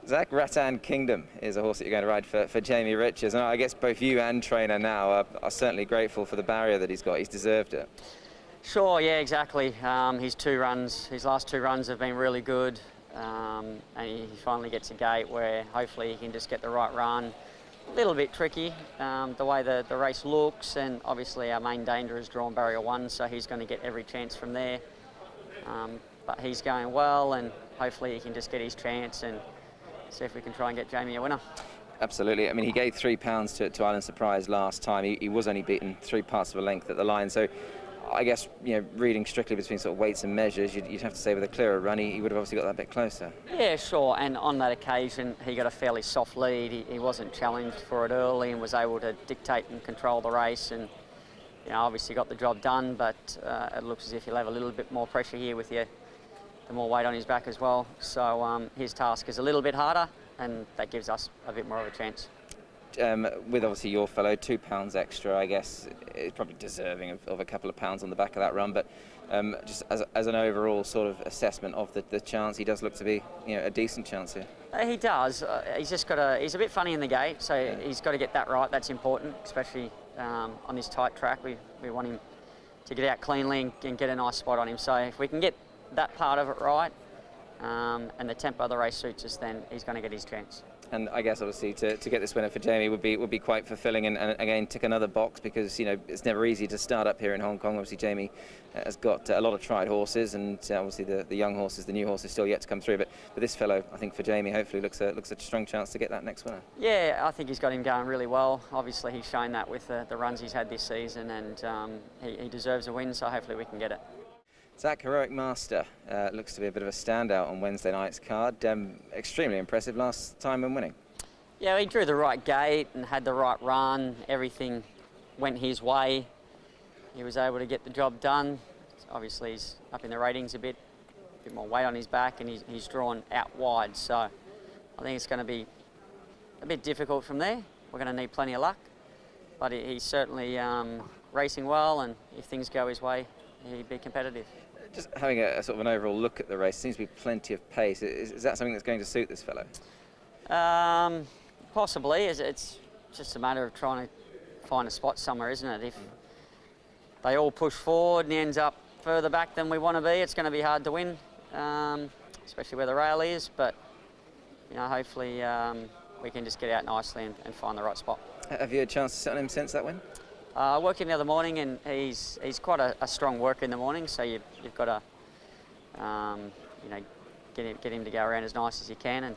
Zach, Rattan Kingdom is a horse that you're going to ride for Jamie Richards, and I guess both you and trainer now are certainly grateful for the barrier that he's got. He's deserved it. Sure, yeah, exactly. His last two runs have been really good, and he finally gets a gate where hopefully he can just get the right run. A little bit tricky, the way the race looks, and obviously our main danger is drawn barrier 1, so he's going to get every chance from there. But he's going well, and hopefully he can just get his chance and see if we can try and get Jamie a winner. Absolutely. I mean, he gave £3 to Island Surprise last time. He was only beaten 3 parts of a length at the line. So I guess, you know, reading strictly between sort of weights and measures, you'd have to say with a clearer run, he would have obviously got that bit closer. Yeah, sure. And on that occasion, he got a fairly soft lead. He wasn't challenged for it early and was able to dictate and control the race. And, you know, obviously got the job done, but it looks as if he'll have a little bit more pressure here with the more weight on his back as well. So his task is a little bit harder, and that gives us a bit more of a chance. With obviously your fellow, £2 extra, I guess, is probably deserving of a couple of pounds on the back of that run. But just as an overall sort of assessment of the chance, he does look to be, you know, a decent chance here. He does. He's just he's a bit funny in the gate, so yeah, he's got to get that right. That's important, especially on this tight track. We want him to get out cleanly and get a nice spot on him. So if we can get that part of it right, and the tempo of the race suits us, then he's going to get his chance. And I guess obviously to get this winner for Jamie would be quite fulfilling, and again tick another box, because, you know, it's never easy to start up here in Hong Kong. Obviously Jamie has got a lot of tried horses, and obviously the young horses, the new horses, still yet to come through. But this fellow, I think for Jamie, hopefully looks a strong chance to get that next winner. Yeah, I think he's got him going really well. Obviously he's shown that with the runs he's had this season, and he deserves a win. So hopefully we can get it. Zach, Heroic Master looks to be a bit of a standout on Wednesday night's card. Extremely impressive last time when winning. Yeah, he drew the right gate and had the right run. Everything went his way. He was able to get the job done. Obviously he's up in the ratings a bit more weight on his back, and he's drawn out wide. So I think it's going to be a bit difficult from there. We're going to need plenty of luck. But he's certainly racing well, and if things go his way, he'd be competitive. Just having a sort of an overall look at the race, seems to be plenty of pace. Is that something that's going to suit this fellow? Possibly. It's just a matter of trying to find a spot somewhere, isn't it? If they all push forward and he ends up further back than we want to be, it's going to be hard to win, especially where the rail is. But, you know, hopefully we can just get out nicely and find the right spot. Have you had a chance to sit on him since that win? I worked him the other morning, and he's quite a strong worker in the morning, so you've got to you know, get him to go around as nice as you can and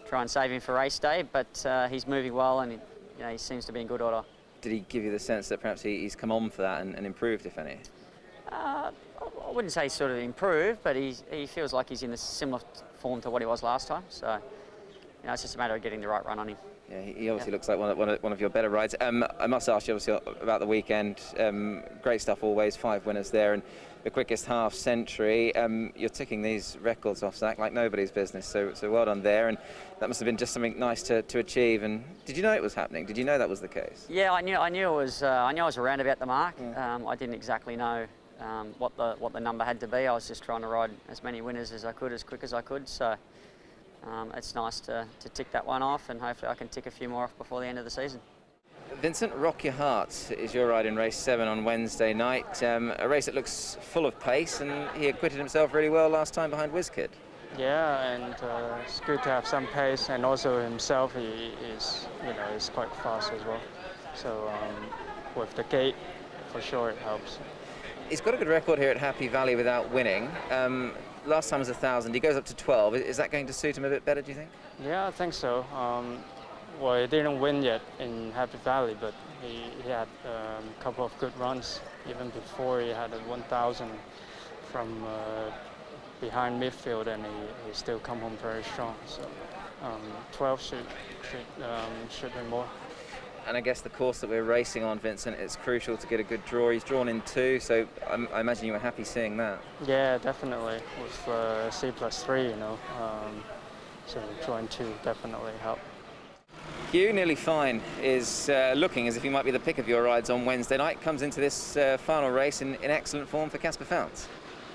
try and save him for race day. But he's moving well, and you know, he seems to be in good order. Did he give you the sense that perhaps he's come on for that and improved, if any? I wouldn't say sort of improved, but he feels like he's in a similar form to what he was last time. So, you know, it's just a matter of getting the right run on him. Yeah, he obviously looks like one of your better rides. I must ask you obviously about the weekend. Great stuff always, 5 winners there, and the quickest half century. You're ticking these records off, Zach, like nobody's business. So well done there, and that must have been just something nice to achieve. And did you know it was happening? Did you know that was the case? Yeah, I knew it was. I knew I was around about the mark. Yeah. I didn't exactly know what the number had to be. I was just trying to ride as many winners as I could, as quick as I could. So. It's nice to tick that one off, and hopefully I can tick a few more off before the end of the season. Vincent, Rock Your Heart is your ride in race 7 on Wednesday night. A race that looks full of pace, and he acquitted himself really well last time behind WizKid. Yeah, and it's good to have some pace, and also himself, he is, you know, is quite fast as well. So with the gate, for sure it helps. He's got a good record here at Happy Valley without winning. Last time was 1,000. He goes up to 12. Is that going to suit him a bit better, do you think? Yeah, I think so. Well, he didn't win yet in Happy Valley, but he had a couple of good runs. Even before, he had a 1,000 from behind midfield, and he still come home very strong. So 12 should be more. And I guess the course that we're racing on, Vincent, it's crucial to get a good draw. He's drawn in 2, so I imagine you were happy seeing that. Yeah, definitely. With C+3, you know, so drawing 2 definitely helped. Hugh, Nearly Fine, is looking as if he might be the pick of your rides on Wednesday night. Comes into this final race in excellent form for Casper Founts.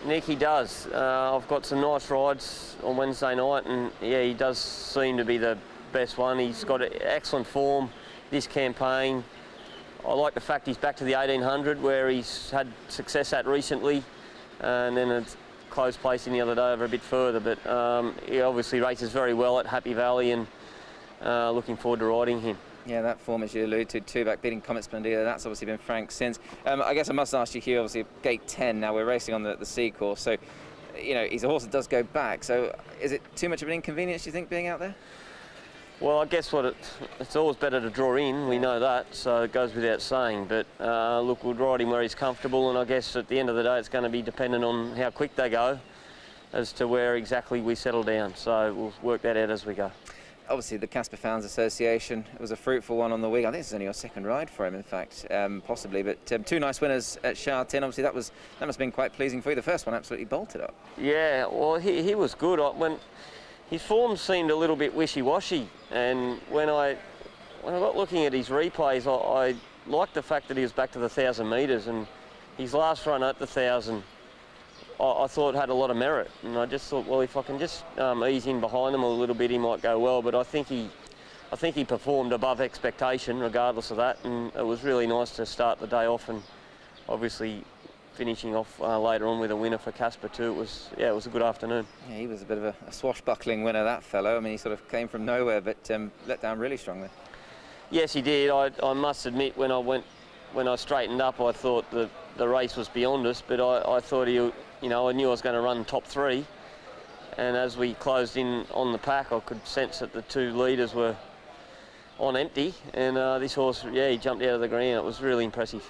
Nick, he does. I've got some nice rides on Wednesday night, and yeah, he does seem to be the best one. He's got excellent form this campaign. I like the fact he's back to the 1800, where he's had success at recently, and then a close placing the other day over a bit further. But he obviously races very well at Happy Valley, and looking forward to riding him. Yeah, that form, as you alluded to, two-back beating Comet Splendida, that's obviously been Frank since. I guess I must ask you, Hugh, obviously gate 10, now we're racing on the C course, so, you know, he's a horse that does go back, so is it too much of an inconvenience, do you think, being out there? Well, I guess it's always better to draw in, we know that, so it goes without saying. But look, we'll ride him where he's comfortable, and I guess at the end of the day it's going to be dependent on how quick they go as to where exactly we settle down. So we'll work that out as we go. Obviously, the Casper Fowls Association, it was a fruitful one on the week. I think this is only your second ride for him, in fact, possibly. But two nice winners at Sha-Tin. Obviously, that must have been quite pleasing for you. The first one absolutely bolted up. Yeah, well, he was good. When his form seemed a little bit wishy-washy, and when I got looking at his replays, I liked the fact that he was back to the 1,000 metres, and his last run at the 1,000, I thought had a lot of merit, and I just thought, well, if I can just ease in behind them a little bit, he might go well. But I think he performed above expectation, regardless of that, and it was really nice to start the day off, and obviously finishing off later on with a winner for Casper too. It was a good afternoon. Yeah, he was a bit of a swashbuckling winner, that fellow. I mean, he sort of came from nowhere, but let down really strongly. Yes, he did. I must admit, when I straightened up, I thought that the race was beyond us, but I thought I knew I was going to run top 3, and as we closed in on the pack, I could sense that the 2 leaders were on empty, and this horse, yeah, he jumped out of the ground. It was really impressive.